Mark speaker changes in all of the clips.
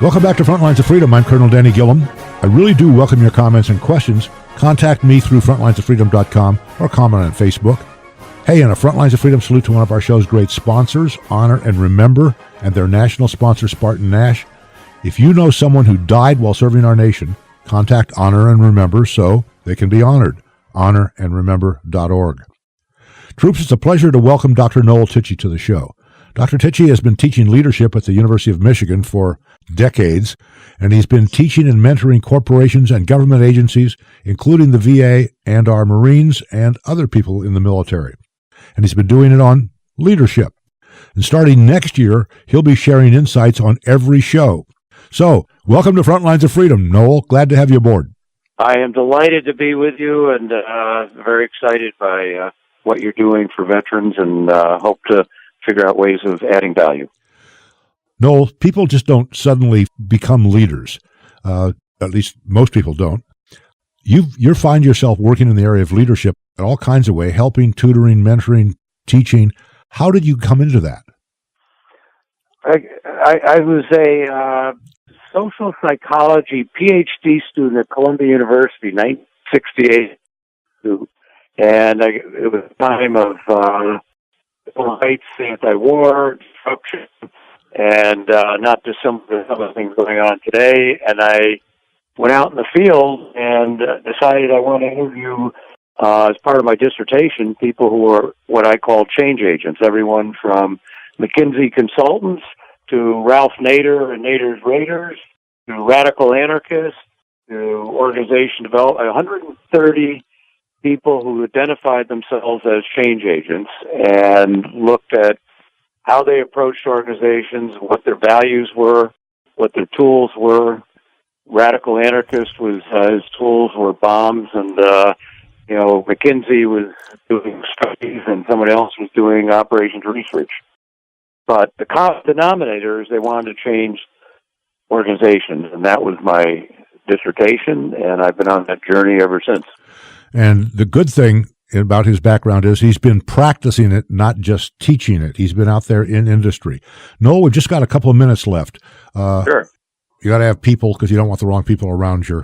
Speaker 1: Welcome back to Frontlines of Freedom. I'm Colonel Danny Gillum. I really do welcome your comments and questions. Contact me through frontlinesoffreedom.com or comment on Facebook. Hey, and a Frontlines of Freedom salute to one of our show's great sponsors, Honor and Remember, and their national sponsor, Spartan Nash. If you know someone who died while serving our nation, contact Honor and Remember so they can be honored. honorandremember.org. Troops, it's a pleasure to welcome Dr. Noel Tichy to the show. Dr. Tichy has been teaching leadership at the University of Michigan for decades, and he's been teaching and mentoring corporations and government agencies, including the VA and our Marines and other people in the military. And he's been doing it on leadership. And starting next year, he'll be sharing insights on every show. So, welcome to Frontlines of Freedom, Noel. Glad to have you aboard.
Speaker 2: I am delighted to be with you and very excited by what you're doing for veterans and hope to figure out ways of adding value.
Speaker 1: Noel, people just don't suddenly become leaders. At least most people don't. You find yourself working in the area of leadership in all kinds of ways, helping, tutoring, mentoring, teaching. How did you come into that?
Speaker 2: I was a social psychology PhD student at Columbia University, 1968, and it was a time of civil rights, anti-war, disruption, and not dissimilar to some of the things going on today. And I went out in the field and decided I want to interview, as part of my dissertation, people who are what I call change agents, everyone from McKinsey consultants to Ralph Nader and Nader's Raiders, to radical anarchists, to organization development, 130 people who identified themselves as change agents and looked at how they approached organizations, what their values were, what their tools were. Radical anarchist was his tools were bombs, and McKinsey was doing studies, and someone else was doing operations research. But the common denominator is they wanted to change organizations, and that was my dissertation, and I've been on that journey ever since.
Speaker 1: And the good thing about his background is he's been practicing it, not just teaching it. He's been out there in industry. Noel, we've just got a couple of minutes left.
Speaker 2: Sure.
Speaker 1: You got to have people because you don't want the wrong people around you.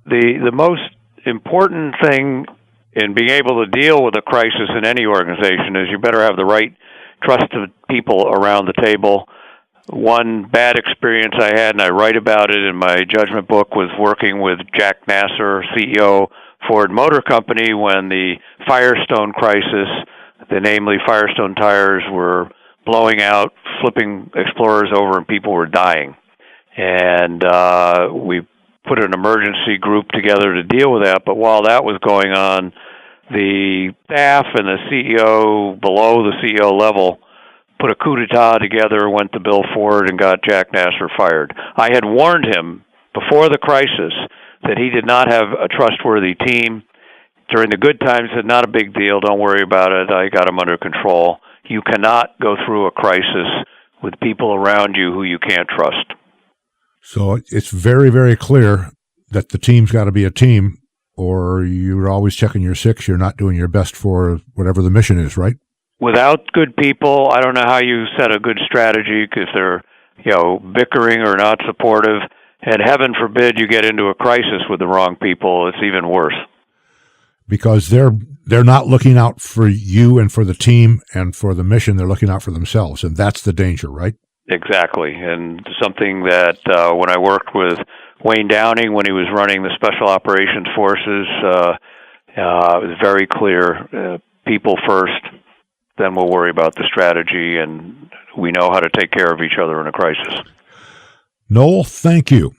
Speaker 3: The most important thing in being able to deal with a crisis in any organization is you better have the right trusted people around the table. One bad experience I had, and I write about it in my judgment book, was working with Jack Nasser, CEO, Ford Motor Company, when the Firestone crisis, namely Firestone tires, were blowing out, flipping Explorers over, and people were dying. And we put an emergency group together to deal with that. But while that was going on, the staff and the CEO below the CEO level put a coup d'etat together, went to Bill Ford, and got Jack Nasser fired. I had warned him before the crisis that he did not have a trustworthy team. During the good times, said, not a big deal, don't worry about it, I got him under control. You cannot go through a crisis with people around you who you can't trust.
Speaker 1: So it's very, very clear that the team's got to be a team, or you're always checking your six, you're not doing your best for whatever the mission is, right?
Speaker 3: Without good people, I don't know how you set a good strategy if they're, bickering or not supportive. And heaven forbid you get into a crisis with the wrong people. It's even worse. Because
Speaker 1: they're not looking out for you and for the team and for the mission. They're looking out for themselves, and that's the danger, right?
Speaker 3: Exactly. And something that when I worked with Wayne Downing when he was running the Special Operations Forces, it was very clear, people first, then we'll worry about the strategy, and we know how to take care of each other in a crisis.
Speaker 1: Noel, thank you.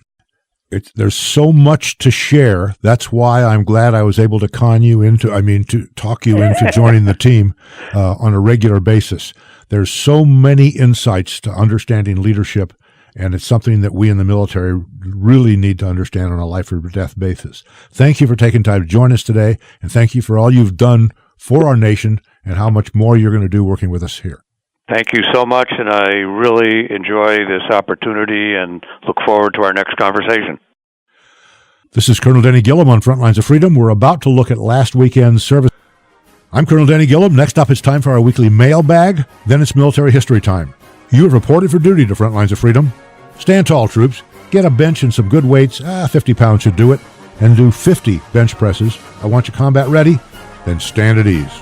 Speaker 1: There's so much to share. That's why I'm glad I was able to to talk you into joining the team on a regular basis. There's so many insights to understanding leadership, and it's something that we in the military really need to understand on a life or death basis. Thank you for taking time to join us today, and thank you for all you've done for our nation and how much more you're going to do working with us here.
Speaker 3: Thank you so much, and I really enjoy this opportunity and look forward to our next conversation.
Speaker 1: This is Colonel Danny Gillum on Frontlines of Freedom. We're about to look at last weekend's service. I'm Colonel Danny Gillum. Next up, it's time for our weekly mailbag. Then it's military history time. You have reported for duty to Frontlines of Freedom. Stand tall, troops. Get a bench and some good weights. 50 pounds should do it. And do 50 bench presses. I want you combat ready. Then stand at ease.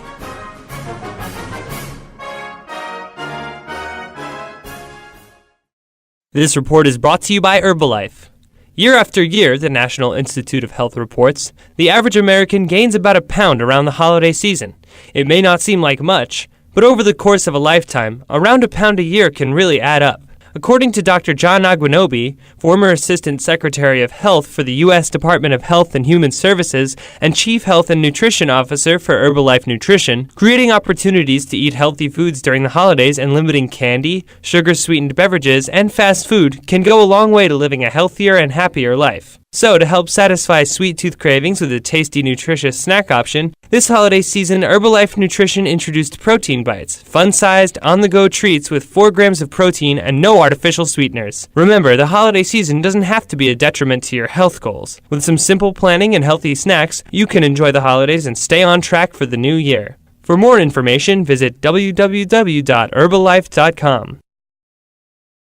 Speaker 4: This report is brought to you by Herbalife. Year after year, the National Institute of Health reports, the average American gains about a pound around the holiday season. It may not seem like much, but over the course of a lifetime, around a pound a year can really add up. According to Dr. John Aguinobi, former Assistant Secretary of Health for the U.S. Department of Health and Human Services and Chief Health and Nutrition Officer for Herbalife Nutrition, creating opportunities to eat healthy foods during the holidays and limiting candy, sugar-sweetened beverages, and fast food can go a long way to living a healthier and happier life. So, to help satisfy sweet tooth cravings with a tasty, nutritious snack option, this holiday season, Herbalife Nutrition introduced Protein Bites, fun-sized, on-the-go treats with 4 grams of protein and no artificial sweeteners. Remember, the holiday season doesn't have to be a detriment to your health goals. With some simple planning and healthy snacks, you can enjoy the holidays and stay on track for the new year. For more information, visit www.herbalife.com.